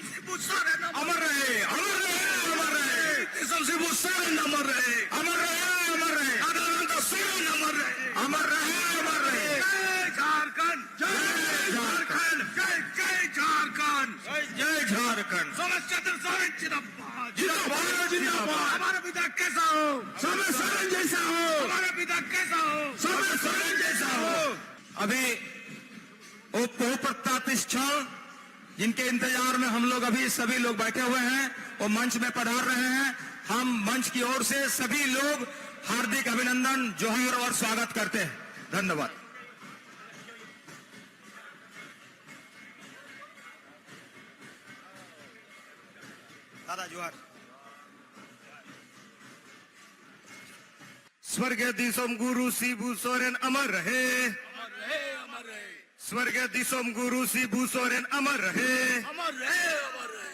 शिबू सोरेन अमर रहे, अमर रहे, अमर रहे। शिबू सोरेन अमर रहे, अमर रहे, अमर रहे। सदानंद सोरेन अमर रहे, अमर रहे, अमर रहे। जय झारखंड, जय झारखंड, जय जय झारखंड, जय झारखंड। सोमेश चंद्र सोरेन जिंदाबाद, जिंदाबाद, जिंदाबाद। हमारा पिता कैसा हो, सोमेश सोरेन जैसा हो, हमारा पिता कैसा हो, सोमेश सोरेन जैसा हो। अभी प्रतिष्ठा जिनके इंतजार में हम लोग अभी सभी लोग बैठे हुए हैं, वो मंच में पधार रहे हैं। हम मंच की ओर से सभी लोग हार्दिक अभिनंदन, जोहार और स्वागत करते हैं। धन्यवाद। दादा जोहार। स्वर्गीय दिसोम गुरु शिबू सोरेन अमर रहे, अमर रहे, अमर रहे, स्वर्गीय दिसोम गुरु शिबू सोरेन अमर रहे, अमर रहे, अमर रहे,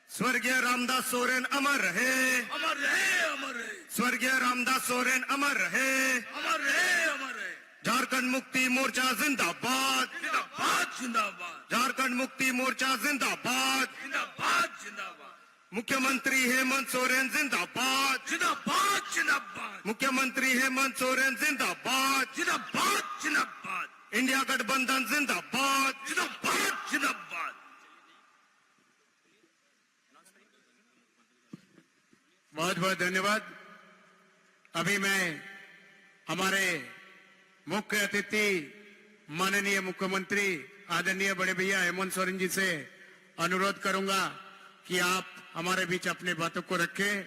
स्वर्गीय रामदास सोरेन अमर रहे, अमर रहे, अमर रहे, स्वर्गीय रामदास सोरेन अमर रहे। अमर रहे, अमर रहे, झारखंड मुक्ति मोर्चा जिंदाबाद, जिंदाबाद, जिंदाबाद, झारखंड मुक्ति मोर्चा जिंदाबाद, जिंदाबाद, जिंदाबाद, मुख्यमंत्री हेमंत सोरेन जिंदाबाद, जिंदाबाद, जिंदाबाद, मुख्यमंत्री हेमंत सोरेन जिंदाबाद, जिंदाबाद, जिंदाबाद, इंडिया गठबंधन जिंदाबाद, जिंदाबाद, जिंदाबाद। बहुत बहुत धन्यवाद। अभी मैं हमारे मुख्य अतिथि माननीय मुख्यमंत्री आदरणीय बड़े भैया हेमंत सोरेन जी से अनुरोध करूंगा कि आप हमारे बीच अपने बातों को रखें।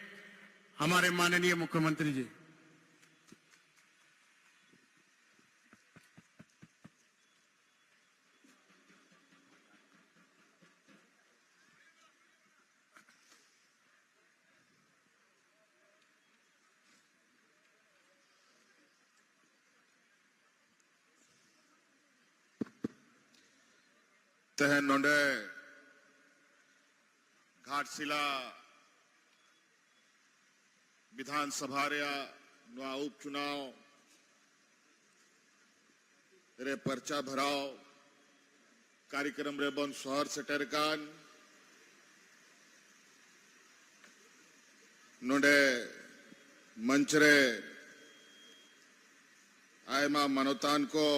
हमारे माननीय मुख्यमंत्री जी। तहन नोंडे घाटशिला विधानसभा नुआ उपचुनाव रे पर्चा भराव कार्यक्रम रे बन शहर सेटेरकान नोंडे मंच रे आयमा मनोतान को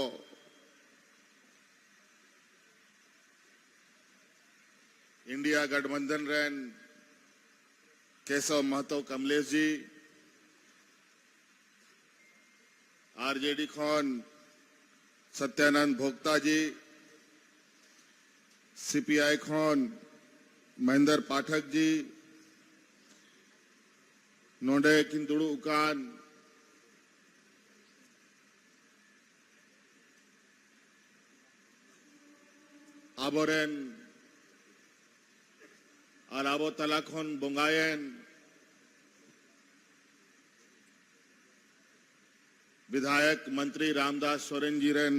इंडिया गठबंधन रेन केशव महतो कमलेश जी, आरजेडी खन सत्यानंद भोक्ता जी, सीपीआई खन महेंद्र पाठक जी, नोंडे किंदुड़ू उकान आबोरेन और आबो तलाखन बोंगायन विधायक मंत्री रामदास सोरेन जी रेन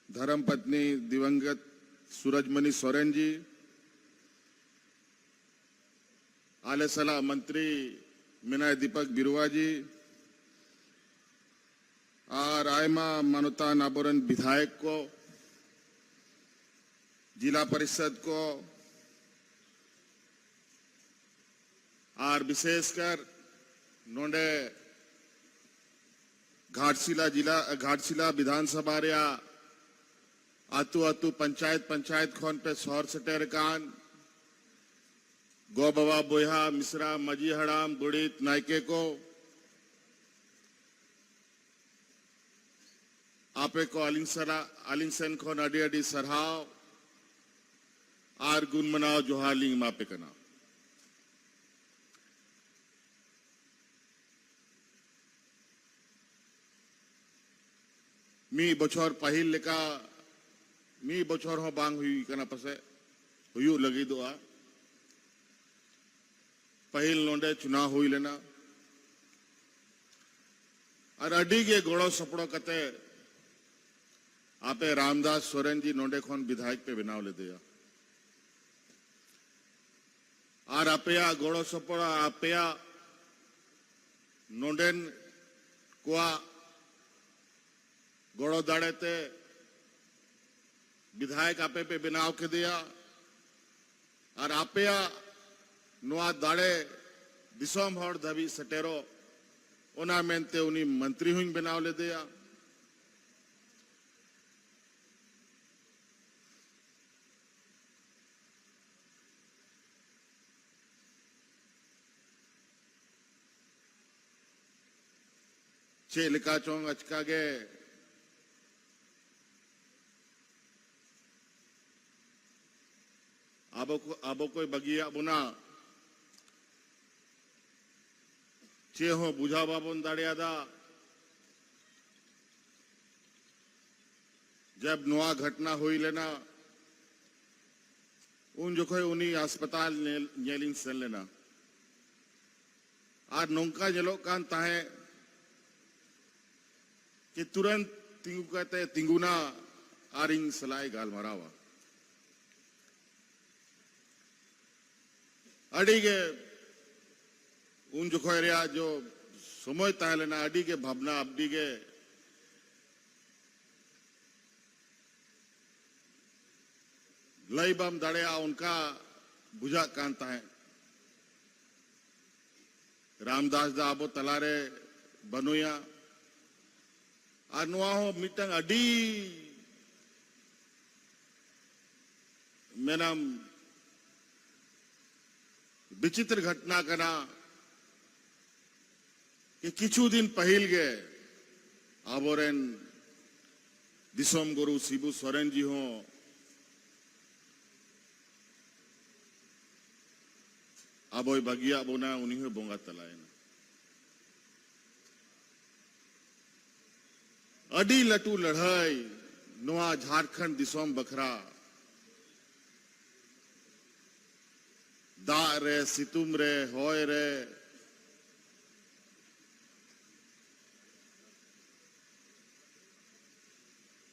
धर्मपत्नी दिवंगत सूरजमणि सोरेन जी, आलेसला मंत्री मिनाय दीपक बिरुवा जी और आयमा मनोता नाबोरन विधायक को, जिला परिषद को और विशेषकर नोंडे घाटशिला विधानसभा रिया आतु आतु पंचायत खोन पे शहर सेटेर कान गो बाबा बोहा मिश्रा मजी हड़ाम गुड़ित नायके को आपे को आलिंगसन को अडी अडी सरहाव आर गुण मनाव जोहालिंग मापे कना मी बछोर पहिल लेका मी बछोर हो बांग हुई कना पसे हुयू लगी दो पहिल नोंडे चुनाव हुई लेना और अडी के गोड़ो सपड़ो कते आपे रामदास सोरेन जी नोंडे खोन विधायक पे बिनाव ले दिया आर आपेया गोड़ो सपोड़ा आपेया नोडेन कोआ गोड़ो दाड़ेते विधायक आपे पे बनाव के दिया और आपेया नुआ दाड़े दिसोम हर धबी सटेरो ओना मेनते उनी मंत्री हुई बनाव ले दिया चे लिका चोंग अचकागे आबो कोई बगिया बुना चे हो बुझा बाबन दाड़ियादा जब नुआ घटना हुई लेना उन जो कोई उन्हीं अस्पताल नेलिंग सेल लेना आज नौका जलो कान ताहे कि तुरंत तिंगु कहते तिंगुना आरिंग सलाई गाल मरावा अड़ीगे उन जो खोरिया जो समय ताहलेना अड़ीगे भावना अबडीगे लई बम दड़िया उनका बुझा कांता है रामदास दा आबो तलारे बनुया अनुआहो मिटंग अडी मेनम विचित्र घटना कना कि किछु दिन पहिल गे आबोरेन दिसोम गुरु शिबू सोरेन जी हो आबोय बगिया बोना उन्हीं हो बोंगा तलायन अडी लटू लड़ाई नुआ झारखंड दिसोम बखरा दा रे सितुम रे होय रे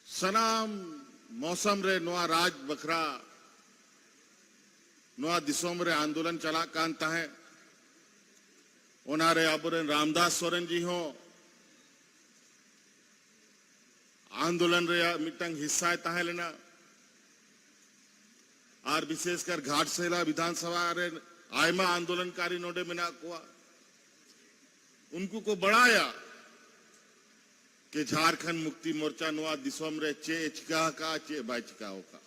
सनाम मौसम रे नुआ राज बखरा नुआ दिसोम रे आंदोलन चला कांता है ओनारे आबोरेन रामदास सोरेन जी हो आंदोलन रे मिटंग हिस्सा ताहे लेना और विशेषकर घाटशिला विधानसभा रे आयमा आंदोलनकारी नोडे मिना कोआ उनको को बढ़ाया कि झारखंड मुक्ति मोर्चा नुआ दिसोम रे चे चिका का चे बाचिका का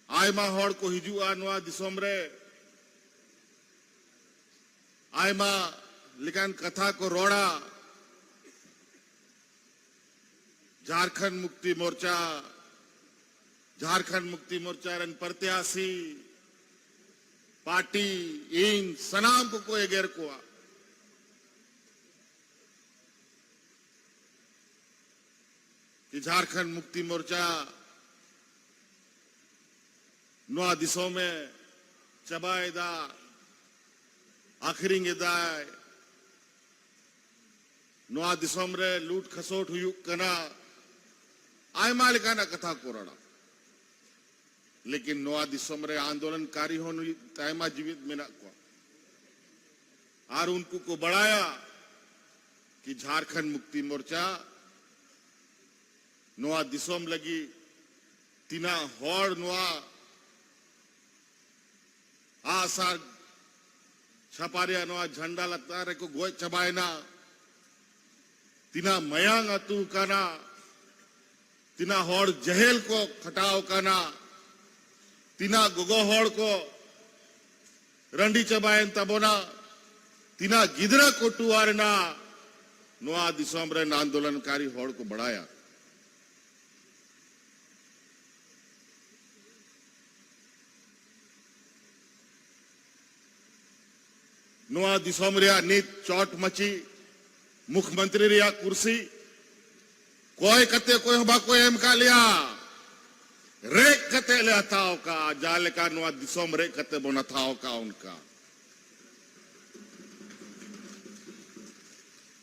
आयमा हड़ को हिजुआ नुआ दिसोम रे आयमा लिकान कथा को रोड़ा झारखंड मुक्ति मोर्चा रन प्रत्याशी पार्टी इन सनाम को एगेर को कि झारखंड मुक्ति मोर्चा नुआ दिसों में चबाएदा आखिरी दाय नुआ दिसोम रे लूट खसोट हुई कना आयमा लिकाना कथा कोरड़ा लेकिन नुआ दिसोम रे आंदोलनकारी होने तायमा जीवित में ना को और उनको को बढ़ाया कि झारखंड मुक्ति मोर्चा नुआ दिसोम लगी तीना होड़ नुआ आसार छपारिया नुआ झंडा लगता रे को गोय चबायना तिना मयांग अतु काना तिना होड़ जहेल को खटाव काना तिना गोगो होड़ को रंडी चबायन तबोना तिना गिदरा कोटुआरना नुआ दिसोम रे आंदोलनकारी होड़ को बढ़ाया नुआ दिसोम रे नीत चोट मची मुख्यमंत्री रिया कुर्सी कोई कते कोई हबा कोई एम का लिया रेक कते ले थाओ का जाले का नुआ दिसोम रेक कते बोना थाओ का उनका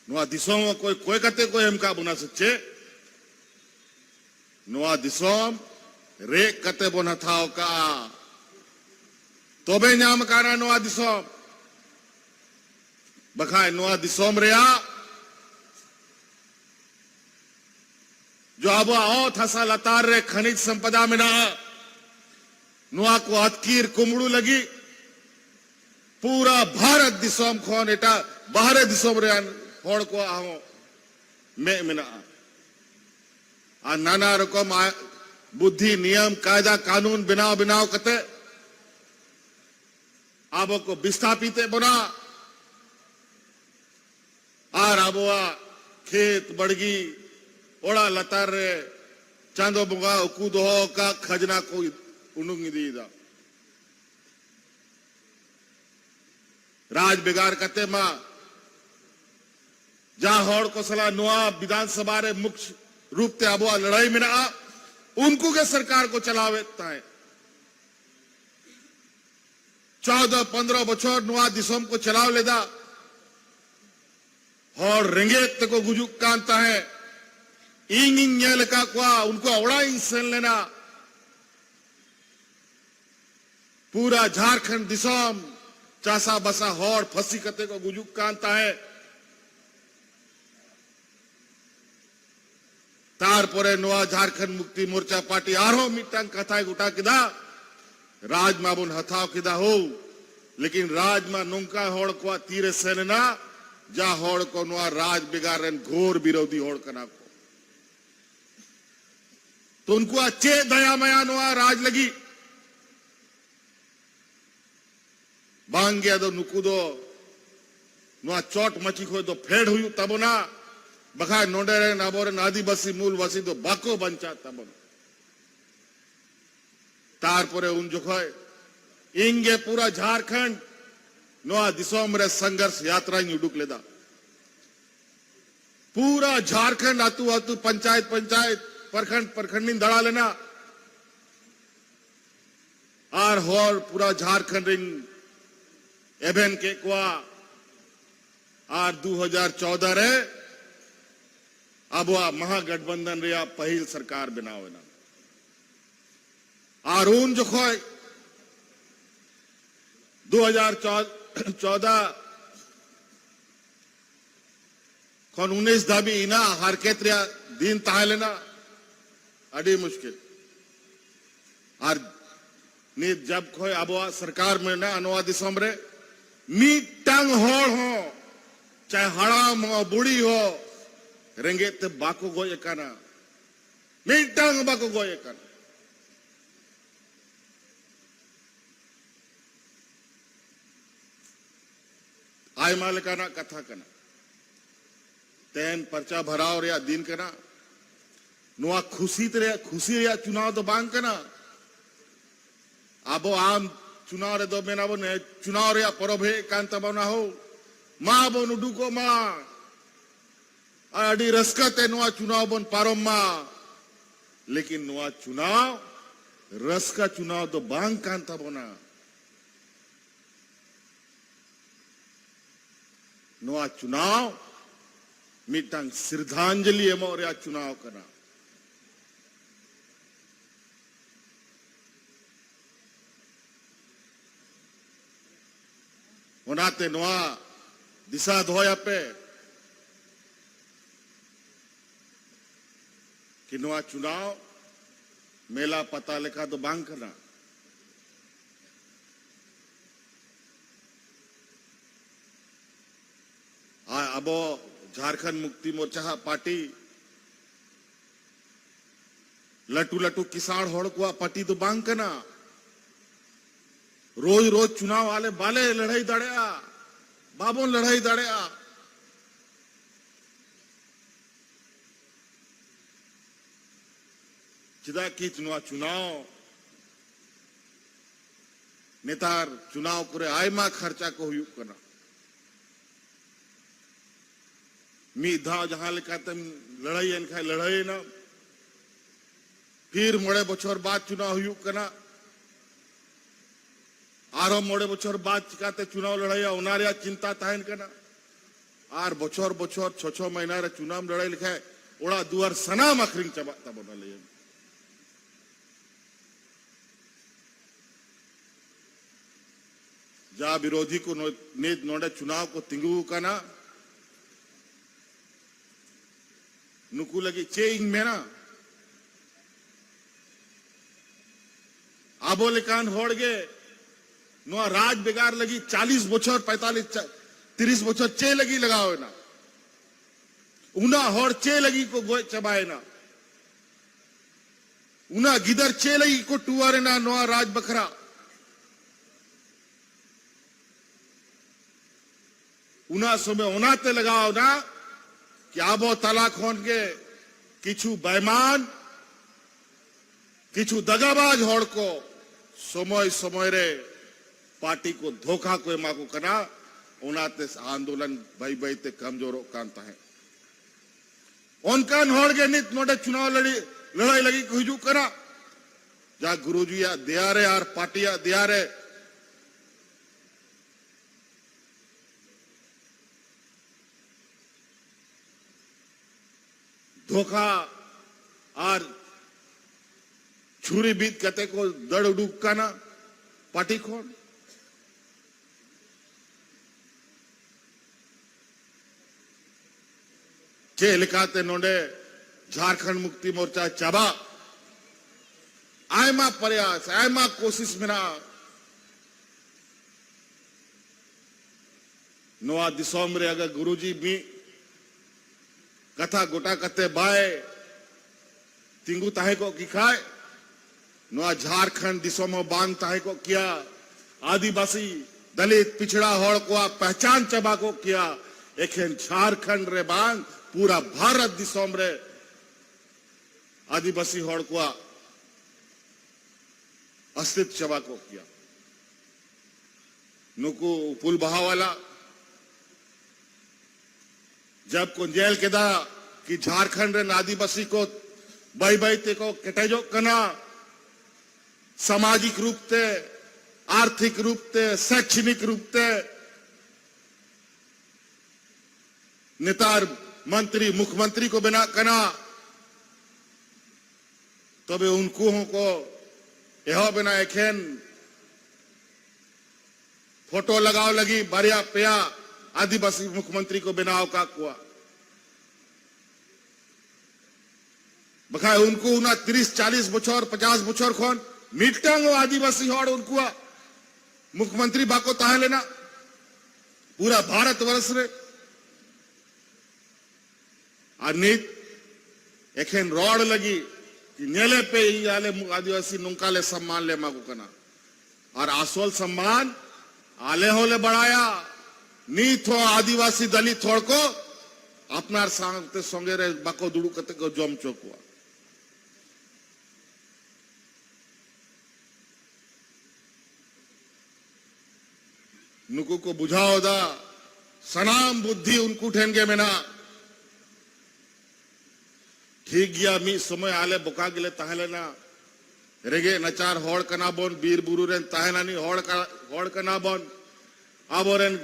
नुआ दिसोम कोई कते कोई एम का बुना सच्चे नुआ दिसोम रेक कते बोना थाओ का तोबे ᱧᱟᱢ ᱠᱟᱱᱟ ᱱᱚᱣᱟ ᱫᱤᱥᱚᱢ ᱵᱟᱠᱷᱟᱡ ᱱᱚᱣᱟ ᱫᱤᱥᱚᱢ ᱨᱮᱭᱟᱜ जो आबोआव ᱚᱛ ᱦᱟᱥᱟ ᱞᱟᱛᱟᱨ ᱨᱮ खनिज संपदा ᱢᱮᱱᱟᱜᱼᱟ ᱱᱚᱣᱟ ᱠᱚ ᱟᱛᱠᱤᱨ ᱠᱩᱢᱲᱩ ᱞᱟᱹᱜᱤᱫ पूरा भारत दिसोम खोन एटा बाहरे दिसोम रेन होड़ को आहो में मिना आ नाना रकम बुद्धि नियम कायदा कानून बिनाव बिनाव कते आबो को विस्थापित बना आर आबोआ खेत बड़गी ओड़ा लतार रे चांदो बुगा उकूद हो का खजना को उनुंग दीदा राज बिगाड़ कते मा जहां होड़ को सला नुआ विधानसभा रे मुख्य रूप ते आबोआ लड़ाई में ना उनको के सरकार को चलावे ताए 14-15 बछर नुआ दिसोम को चलाव लेदा और रेंगेत को गुजुक कांता है इंग इंग लका को उनको अवड़ा इंसन लेना पूरा झारखंड दिसोम चासा बसा होड़ फंसी कते को गुजुक कांता है तारपरे नोआ झारखंड मुक्ति मोर्चा पार्टी आरो मिटांग कथा गुटा किदा राज माबुन हथाव किदा हो लेकिन राज मा नुंका होड़ को तीरे सेना जा होड़ को नोआ राज बिगाड़न घोर विरोधी होड़ कना को तो उनको अच्छे दया मया नोआ राज लगी बांगे दो नुकुदो नुआ चोट मची खोय दो फेड़ हुई तबना बखा नोडेरे नाबोरे आदिवासी मूल वसी दो बाको बंचा तबन तारपरे उन जोखय इंगे पूरा झारखंड नोआ दिसोम रे संघर्ष यात्रा उडुक लेदा पूरा झारखंड आतु आतु पंचायत पंचायत प्रखंड प्रखंड दड़ा लेना आर होर पूरा झारखंड रिंग एबेन के कुआ आर 2014 रे अब वह महागठबंधन रिया पहल सरकार बनावे ना आर उन जो खोय 2014 खन 19 धाबी इना हरकत रिया दिन ताहलेना अड़ी मुश्किल आर नी जब खोय अब वह सरकार में ना अनुवा दिसोम रे मीटांग होड़ हो चाहे हड़ाम हो बुढ़ी हो रेंगेत ते बाको गोय काना मीटांग बाको गोय काना आय माल काना कथा काना तेन पर्चा भराव रे दिन काना नुआ खुशी रे चुनाव तो बांग काना आबो आम चुनाव रे दो मेनाबो ने चुनाव रे परभे कांता बना हो मा बो नुडुको मा अड़ी रसकते नुआ चुनाव बन पारोम मा लेकिन नुआ चुनाव रसका चुनाव तो बांग कांता बना नुआ चुनाव मिटांग श्रद्धांजलि एमो रे चुनाव करना होनाते नुआ दिशा धोया पे कि नुआ चुनाव मेला पता लेखा तो बांग करना अबो झारखंड मुक्ति मोर्चा पार्टी लटू लटू किसान होड़ को पार्टी तो बांग करना रोज रोज चुनाव वाले बाले लड़ाई दड़िया बाबों लड़ाई दड़िया चिदा की चुनाव नेतार चुनाव करे आयमा खर्चा को हुई करना मी धा जहां लेखा तम लड़ाई इनका लड़ाई ना फिर मोड़े बछर बाद चुनाव हुई करना आरो मोड़े बछर बाद चिकाते चुनाव लड़ाई उनारिया चिंता ताहन करना आर बछर बछर 6-6 महीना रे चुनाव लड़ाई लिखा ओड़ा दुआर सनाम अखरिंग चबाता बना ले जहां विरोधी को नोडे चुनाव को तिंगू कना नुकू लगी चेइंग में ना आबो लेकान होड़गे नो राज बेगार लगी 40 बछर 45-30 बछर चे लगी लगाओ ना उना होड़ चे लगी को गोय चबाए ना उना गिदर चे लगी को टुआरे ना नो राज बखरा उना समय उनाते लगाओ ना कि आबो तलाक होन के किछु बेईमान किछु दगाबाज होड़ को समय समय रे पार्टी को धोखा को एमा को कना उनाते आंदोलन भाई भाई ते कमजोर कांता है उनका होड़ के नित नोटे चुनाव लड़ाई लगी को हिजू करा जा गुरुजी या दिया रे यार पार्टिया दिया रे धोखा और छुरी बीत कहते को दड़ उडूक का ना पार्टी खोन चे लिखाते नोडे झारखंड मुक्ति मोर्चा चाबा आयमा प्रयास आयमा कोशिश मेरा नोआ दिसोम रे अगर गुरुजी भी कथा गोटा कते बाय तिंगू ताहे को की खाए नोआ झारखंड दिशों में बांग ताहे को किया आदिवासी दलित पिछड़ा होड़ को पहचान चबा को किया एक झारखंड रे बांग पूरा भारत दिशों रे आदिवासी होड़ को अस्तित्व चबा को किया नुकू पुल बहावाला जब को जेल के दा कि झारखंड रे आदिवासी को बाई बाई ते को कटेजो कना सामाजिक रूप से आर्थिक रूप से शैक्षणिक रूप से नेतार मंत्री मुख्यमंत्री को बिना कना तबे उनको को यह बिना एखेन फोटो लगाओ लगी बारिया पिया आदिवासी मुख्यमंत्री को बनाओ का कुआ बखाए उनको उना 30-40 बछर 50 बछर खोन मिटटांग आदिवासी होड़ उनको मुख्यमंत्री बाको ताहे लेना पूरा भारत वर्ष रे अनित एखेन रोड लगी कि नेले पे ही आले आदिवासी नुकाले सम्मान ले मागो कना और आसोल सम्मान आले होले बढ़ाया नी थो आदिवासी दलित थोड़ को अपनार सांगते संगे रे बाको दुड़ू कते को जम चोकुआ नुकु को बुझाओ दा सनाम बुद्धि उनको ठेंगे में ना ठीक गया मी समय आले बुका गिले ताहले ना रेगे नचार होड़ कना बोन बीर बुरु रेन ताहना नी होड़ कना बोन अब रेन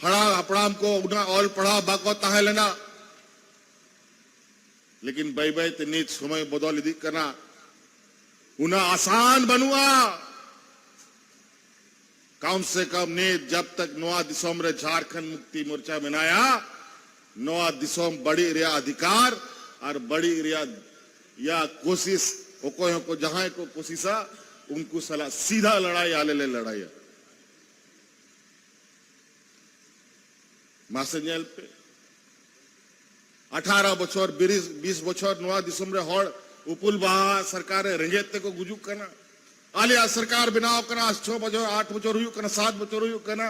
हड़ा अपराम को उना ऑल पढ़ा बाको ताहले ना लेकिन बाई बाई ते नीच समय बदल दी करना उना आसान बनुआ कम से कम ने जब तक नोआ दिसोम रे झारखंड मुक्ति मोर्चा बनाया नोआ दिसोम बड़ी रिया अधिकार और बड़ी रिया या कोशिश को जहां को कोशिशा उनको सला सीधा लड़ाई आले ले लड़ाई मासेंजल पे 18 बछर 20 बछर नोआ दिसोम रे होड़ उपुल बहा सरकार रेंजेते को गुजुक करना आलिया सरकार बनाओ करना 6 बछर 8 बछर हुई करना 7 बछर हुई करना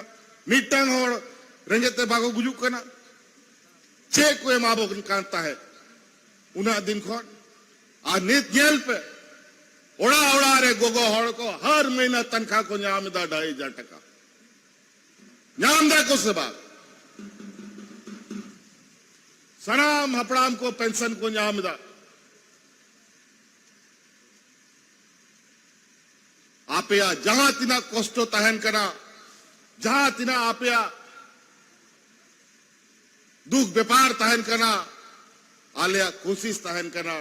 मिटंग होड़ रेंजेते बागो गुजुक करना छे कोई माबो कांता है उना दिन खोन आ नित जेल पे ओड़ा ओड़ा रे गोगो होड़ को हर महीना तनखा को न्यामदा 2,500 टका न्यामदा को सेवा सनाम हपड़ाम को पेंशन को न्यामदा आपेया जहां तिना कष्टो तहन करा जहां तिना आपेया दुख व्यापार तहन करा आलिया कोशिश तहन करा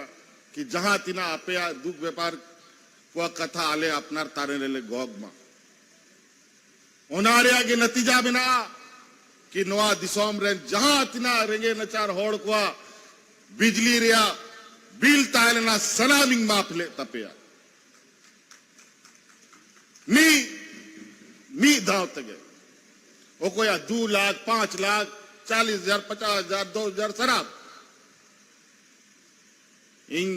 कि जहां तिना आपेया दुख व्यापार को कथा आले अपनार तारे ले गोग मा ओनारिया के नतीजा बिना कि नवा दिसोम रे जहां तिना रेंगे नचार होड़ को बिजली रिया बिल तायलना सनामिंग मापले तपिया मी दाव तगे ओ कोया 2 लाख 5 लाख 40,000 50,000 2,000 सराब इन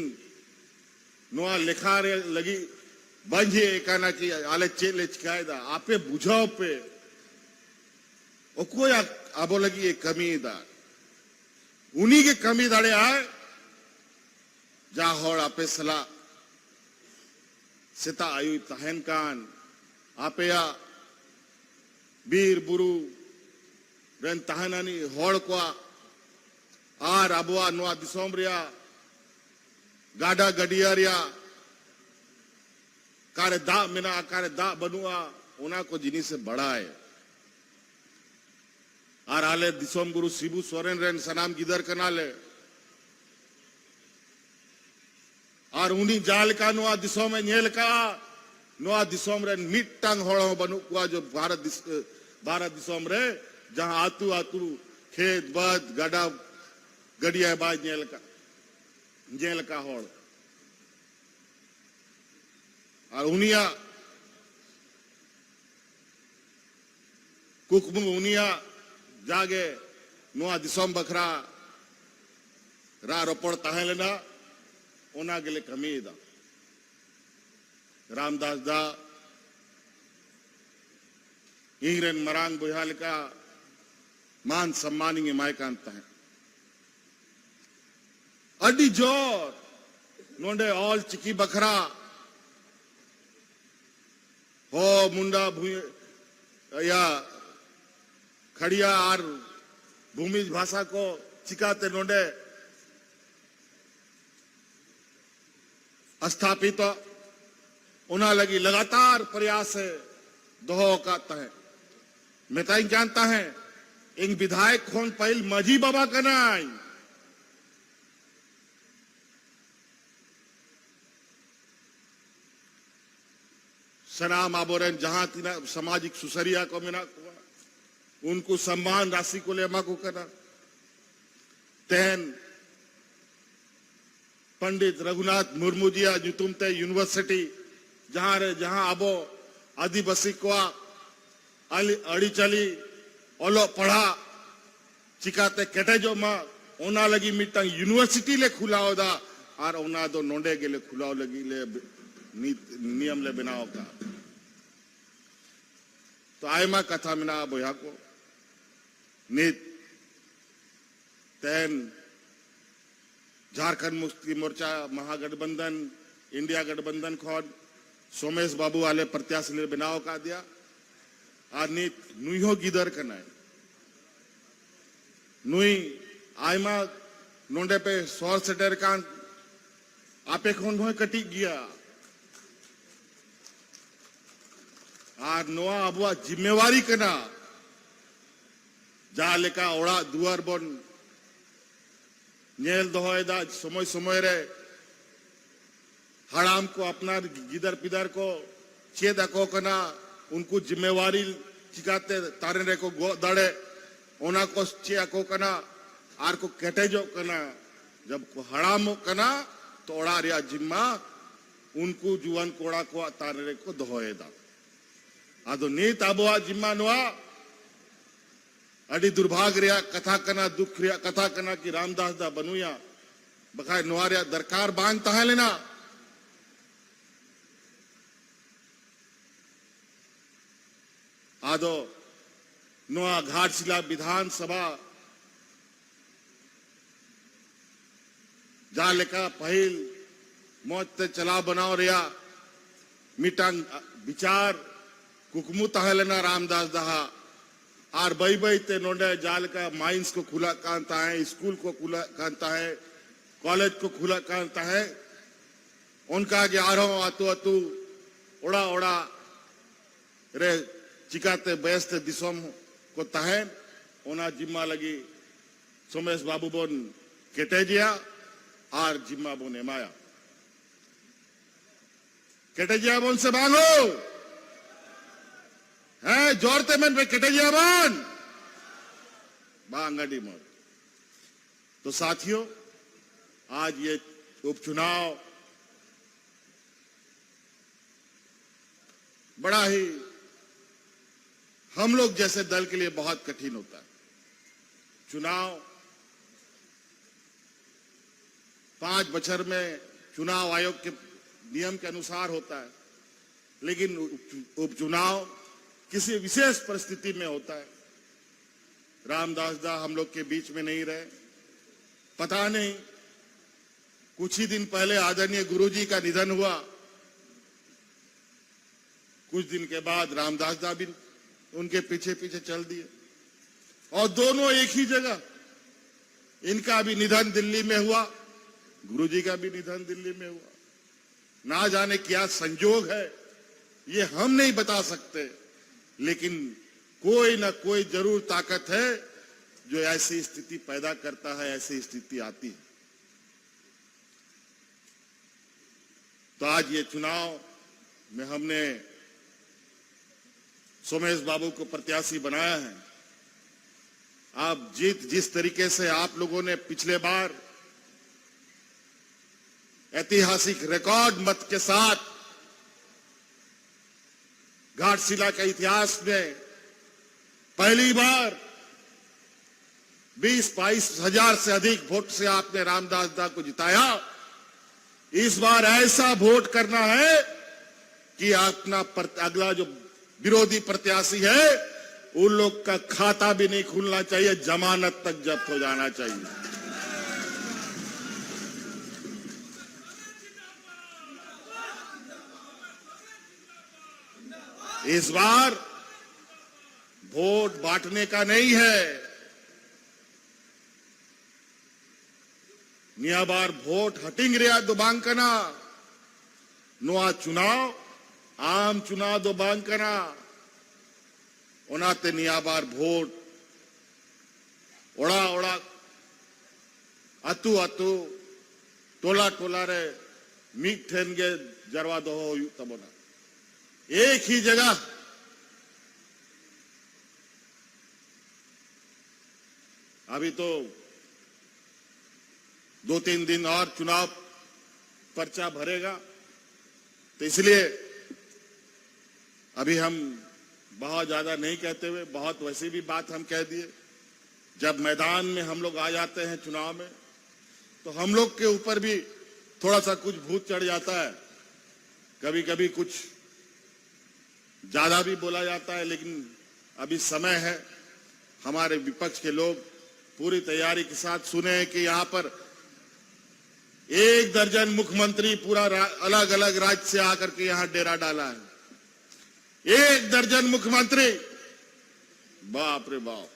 नोआ लिखा रे लगी बंजे एकाना की आले चेले चिकायदा आपे बुझाओ पे ओ कोया आबो लगी ये कमी दा उन्हीं के कमी दाड़े आए जा होड़ आपे सला सिता आयु तहन कान आपे या बीर बुरु रेन तहनानी होड़ को आर अबुआ नोआ दिसोम रिया गाडा गडिया रिया कारे दा मिना कारे दा बनुआ उना को जिनी से बड़ा है आर आले दिसोम गुरु शिबू सोरेन रेन सनाम गिदर कनाले और उन्हीं जाल का नोआ दिसोम में नेल का नोआ दिसोम रेन मिट्टांग होड़ो बनु कुआ जो भारत दिसोम रे जहां आतू आतू खेत बद गडा गडिया बाज नेल का होड़ और उनिया कुकमु उनिया जागे नोआ दिसोम बखरा रा रोपड़ तहलेना ओना गेले कमी दा रामदास दा इंग्रेन मरांग बुहाल का मान सम्मानिंग मायकांत है अडी जोर नोंडे ऑल चिकी बखरा हो मुंडा या खड़िया और भूमिज भाषा को चिकाते नोंडे स्थापित उना लगी लगातार प्रयास है दोहो काता है मैं ताई जानता है इन विधायक खोन पहल मजी बाबा कनाई सनाम आबोरन जहां तीना सामाजिक सुसरिया को मिना उनको सम्मान राशि को लेमा को करना तेन पंडित रघुनाथ मुर्मू जी जुतुमते यूनिवर्सिटी जहां आबो आदिवासी को अड़ी चली ओलो पढ़ा चिकाते केटे जो मा ओना लगी मिट्टा यूनिवर्सिटी ले खुलाओ दा और ओना दो नोंडे के ले खुलाओ लगी ले नियम ले बनाओ का तो आयमा कथा मिना बोया को नित तेन झारखंड मुक्ति मोर्चा महागठबंधन इंडिया गठबंधन खोन सोमेश बाबू वाले प्रत्याशी ने बनाओ का दिया और नित नुईहो गिदर करना है नुई आयमा नोंडे पे सौर सेटर कान आपे कौन भोय कटी गया और नोआ अबुआ जिम्मेवारी करना जहां लेका ओड़ा दुआर बन नेल दोहोएदा समय समय रे हड़ाम को अपना गिदर पिदर को चेद को करना उनको जिम्मेवारी चिकाते तारे रे को गो दड़े ओना को चे को करना आर को केटे जो करना जब को हड़ाम करना तो ओड़ा रिया जिम्मा उनको जुआन कोड़ा को तारे रे को दोहोएदा आदो नीत आबुआ जिम्मा नुआ अड़ी दुर्भाग्य रिया कथा करना दुख रिया कथा करना कि रामदास दा बनुया बखाय नुआरिया दरकार बांग तहा लेना आदो नुआ घाटशिला विधानसभा जा लेका पहिल मौत ते चला बनाओ रिया मिटांग विचार कुकमु तहा लेना रामदास दहा और बई बई ते नोंडे जाल का माइंस को खुला कांता है स्कूल को खुला कांता है कॉलेज को खुला कांता है उनका ग्यारह आतु आतु ओड़ा ओड़ा रे चिकाते बेस्ते दिसोम को तहे ओना जिम्मा लगी सोमेश बाबू बोन केटेजिया और जिम्मा बोन एमाया केटेजिया बोन से मांगो है जोरते मन पे केटजियाबान बांगड़ी मोर। तो साथियों, आज ये उपचुनाव बड़ा ही हम लोग जैसे दल के लिए बहुत कठिन होता है। चुनाव 5 बछर में चुनाव आयोग के नियम के अनुसार होता है, लेकिन उपचुनाव किसी विशेष परिस्थिति में होता है। रामदास दा हम लोग के बीच में नहीं रहे, पता नहीं कुछ ही दिन पहले आदरणीय गुरुजी का निधन हुआ, कुछ दिन के बाद रामदास दा भी उनके पीछे पीछे चल दिए, और दोनों एक ही जगह। इनका भी निधन दिल्ली में हुआ, गुरुजी का भी निधन दिल्ली में हुआ। ना जाने क्या संजोग है, ये हम नहीं बता सकते, लेकिन कोई ना कोई जरूर ताकत है जो ऐसी स्थिति पैदा करता है, ऐसी स्थिति आती है। तो आज ये चुनाव में हमने सोमेश बाबू को प्रत्याशी बनाया है। आप जिस तरीके से आप लोगों ने पिछले बार ऐतिहासिक रिकॉर्ड मत के साथ घाटशिला के इतिहास में पहली बार 20-22 हजार से अधिक वोट से आपने रामदास दा को जिताया, इस बार ऐसा वोट करना है कि अपना अगला जो विरोधी प्रत्याशी है उन लोग का खाता भी नहीं खुलना चाहिए, जमानत तक जब्त हो जाना चाहिए। इस बार वोट बांटने का नहीं है, निया बार वोट हटिंग रिया दो बांकना नुआ चुनाव आम चुनाव दो बांकना ओनाते निया बार वोट ओड़ा ओड़ा अतु अतु टोला टोला रे मीट ठेन गे जरवा दो हो तबोना एक ही जगह। अभी तो 2-3 दिन और चुनाव पर्चा भरेगा, तो इसलिए अभी हम बहुत ज्यादा नहीं कहते हुए, बहुत वैसी भी बात हम कह दिए। जब मैदान में हम लोग आ जाते हैं चुनाव में, तो हम लोग के ऊपर भी थोड़ा सा कुछ भूत चढ़ जाता है, कभी कभी कुछ ज्यादा भी बोला जाता है। लेकिन अभी समय है, हमारे विपक्ष के लोग पूरी तैयारी के साथ सुने कि यहां पर 1 दर्जन मुख्यमंत्री पूरा अलग अलग राज्य से आकर के यहां डेरा डाला है। 1 दर्जन मुख्यमंत्री, बाप रे बाप,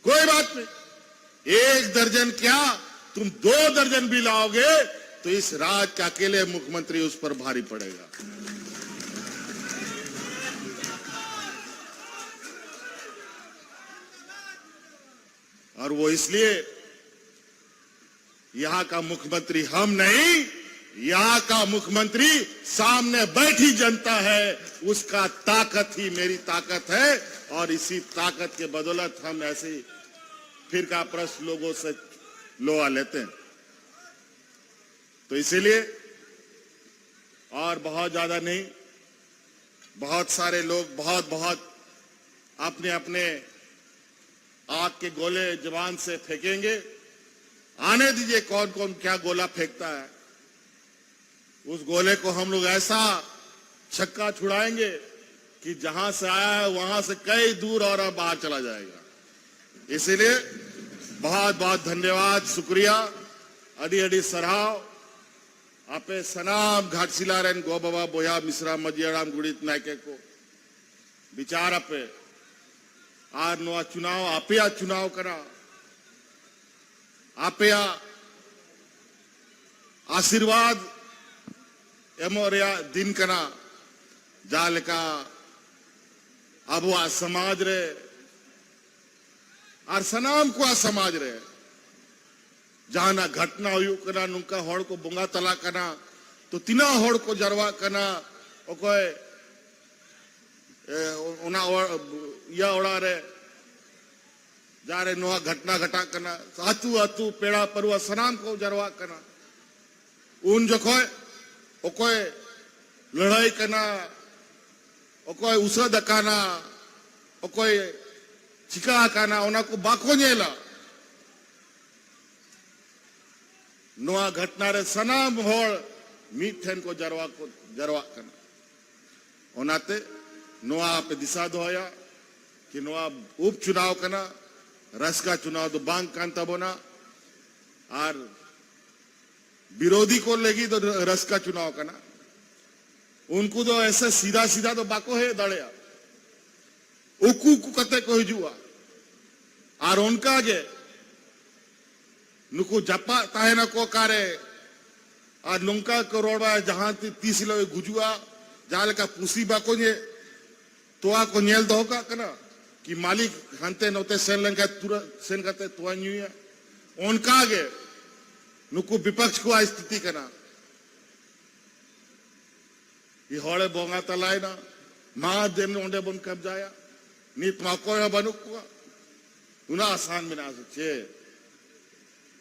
कोई बात नहीं, 1 दर्जन क्या, तुम 2 दर्जन भी लाओगे तो इस राज्य का अकेले मुख्यमंत्री उस पर भारी पड़ेगा। और वो इसलिए यहां का मुख्यमंत्री हम नहीं, यहां का मुख्यमंत्री सामने बैठी जनता है, उसका ताकत ही मेरी ताकत है। और इसी ताकत के बदौलत हम ऐसे फिरका प्रस्त लोगों से लोहा लेते हैं। तो इसीलिए और बहुत ज्यादा नहीं, बहुत सारे लोग बहुत अपने अपने आग के गोले जवान से फेंकेंगे। आने दीजिए कौन कौन क्या गोला फेंकता है, उस गोले को हम लोग ऐसा छक्का छुड़ाएंगे कि जहां से आया है वहां से कई दूर और बाहर चला जाएगा। इसीलिए बहुत बहुत धन्यवाद, शुक्रिया, अडी अडी सराव आपे सनाम घाटशिला रेन गो बाबा बोया मिश्रा मजियाराम गुड़ित नायके को विचार आपे आर नो चुनाव आपे चुनाव करा आपे आशीर्वाद एमोरिया दिन कना जाल का अब समाज रे और सनाम को समाज रे जहां घटना हुई कना नुका होड़ को बोंगा तला कना तो तीना होड़ को जरवा कना ओकोय ᱚᱱᱟ ᱤᱭᱟᱹ ᱚᱲᱟᱜ ᱨᱮ ᱡᱟᱦᱟᱸᱨᱮ ᱱᱚᱣᱟ ᱜᱷᱚᱴᱱᱟ ᱜᱷᱟᱴᱟᱜ ᱠᱟᱱᱟ ᱟᱹᱛᱩ ᱟᱹᱛᱩ ᱯᱮᱲᱟ ᱯᱟᱹᱨᱣᱟᱹ ᱥᱟᱱᱟᱢ ᱠᱚ ᱡᱟᱨᱣᱟᱜ ᱠᱟᱱᱟ ᱩᱱ ᱡᱚᱠᱷᱚᱡ ᱚᱠᱚᱭ ᱞᱟᱹᱲᱦᱟᱹᱭ ᱠᱟᱱᱟ ᱚᱠᱚᱭ ᱩᱥᱟᱹᱫ ᱟᱠᱟᱱᱟ ᱚᱠᱚᱭ ᱪᱤᱠᱟ ᱟᱠᱟᱱᱟ ᱚᱱᱟ ᱠᱚ ᱵᱟᱠᱚ ᱧᱮᱞᱟ ᱱᱚᱣᱟ ᱜᱷᱚᱴᱱᱟ ᱨᱮ ᱥᱟᱱᱟᱢ ᱦᱚᱲ ᱢᱤᱫᱴᱷᱮᱱ ᱠᱚ ᱡᱟᱨᱣᱟᱜ ᱠᱟᱱᱟ ᱚᱱᱟᱛᱮ ᱱᱚᱣᱟ ᱯᱮ ᱫᱤᱥᱟᱹ ᱫᱚᱦᱚᱭᱟ कि नवा उपचुनाव करना रसका चुनाव तो बांग कांता बोना और विरोधी को लेगी तो रसका चुनाव करना उनको तो ऐसे सीधा सीधा तो बाको है दड़िया उकू कते को हिजुआ और उनका जे नुकु जपा ताहेना को कारे और नुंका करोड़ा जहां 30 लोग गुजुआ जाल का पुसी बाको ने तो आको नेल दो का करना कि मालिक हंते नोते सेन लंका तुरंत सेन करते तो न्यूया उनका आगे नुकु विपक्ष को स्थिति करना ये हौले बोंगा तलाय ना माँ देम ने उन्हें बन कब जाया नीत माको या बनुक हुआ उन्हें आसान बिना सच्चे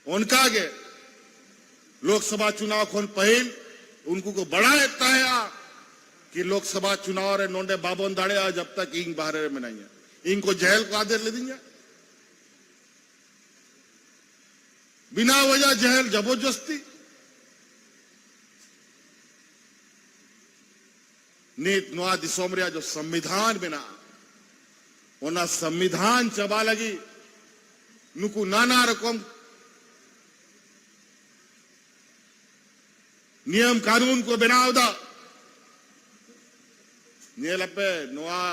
उनका आगे लोकसभा चुनाव खोन पहल उनको को बड़ा लगता है कि लोकसभा चुनाव रे नोंडे बाबों दाड़े जब तक इंग बाहर में नहीं है इनको जेल को आदेश ले देंगे बिना वजह जेल जबरदस्ती नीत नवा दिसोमरिया जो संविधान बिना ओना संविधान चबा लगी नुकु नाना रकम नियम कानून को बनाव दा नेलपे नवा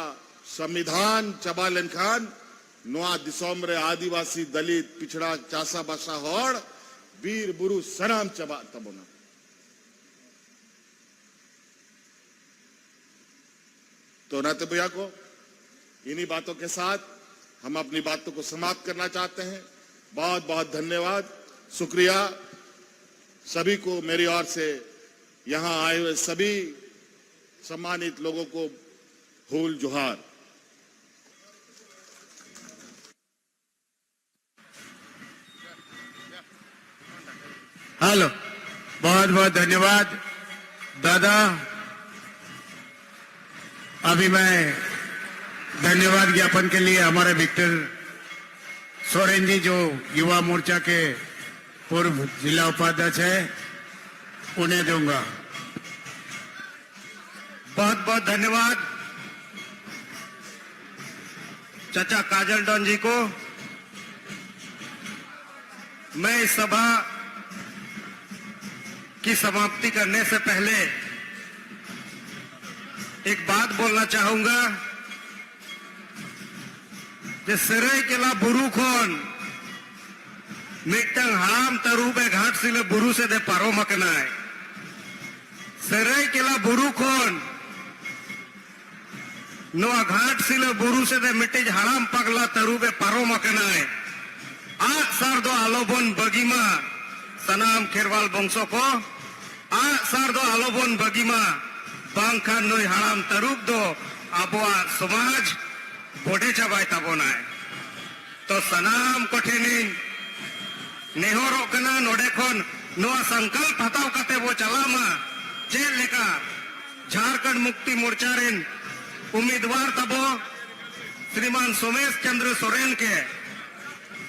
संविधान चबा लेनखान नवा दिसोमरे आदिवासी दलित पिछड़ा चासा बासा होड़ वीर बुरु सनाम चबा तबोना तो नाते भैया को इन्हीं बातों के साथ हम अपनी बातों को समाप्त करना चाहते हैं बहुत बहुत धन्यवाद शुक्रिया सभी को मेरी ओर से यहां आए हुए सभी सम्मानित लोगों को फूल जोहार हेलो बहुत बहुत धन्यवाद दादा अभी मैं धन्यवाद ज्ञापन के लिए हमारे विक्टर सोरेन जी जो युवा मोर्चा के पूर्व जिला उपाध्यक्ष है उन्हें दूंगा बहुत बहुत धन्यवाद चाचा काजल डॉन जी को मैं इस सभा की समाप्ति करने से पहले एक बात बोलना चाहूंगा जे सरायकेला बुरु खोन मिट्टंग हाम तरुबे घाट सिले बुरु से दे पारो मकनाय सरायकेला बुरु खोन नोआ घाट सिले बुरु से दे मिट्टिज हाराम पगला तरुबे पारो मकनाय आग सार दो आलोबन बगीमा सनाम खेरवाल बंशो को आग सार दो आलोबन बगीमा बांखान नोई हाराम तरुब दो आबोआ समाज बोडे चाबाय ताबोनाय तो सनाम कोठेनी नेहरो कना नोडे खोन नोआ संकल्प हताव कते वो चलामा जेल लेका झारखंड मुक्ति मोर्चा रेन उम्मीदवार तबो श्रीमान सोमेश चंद्र सोरेन के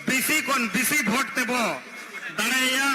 बीसी कोन बीसी वोट तेबो दाड़ाया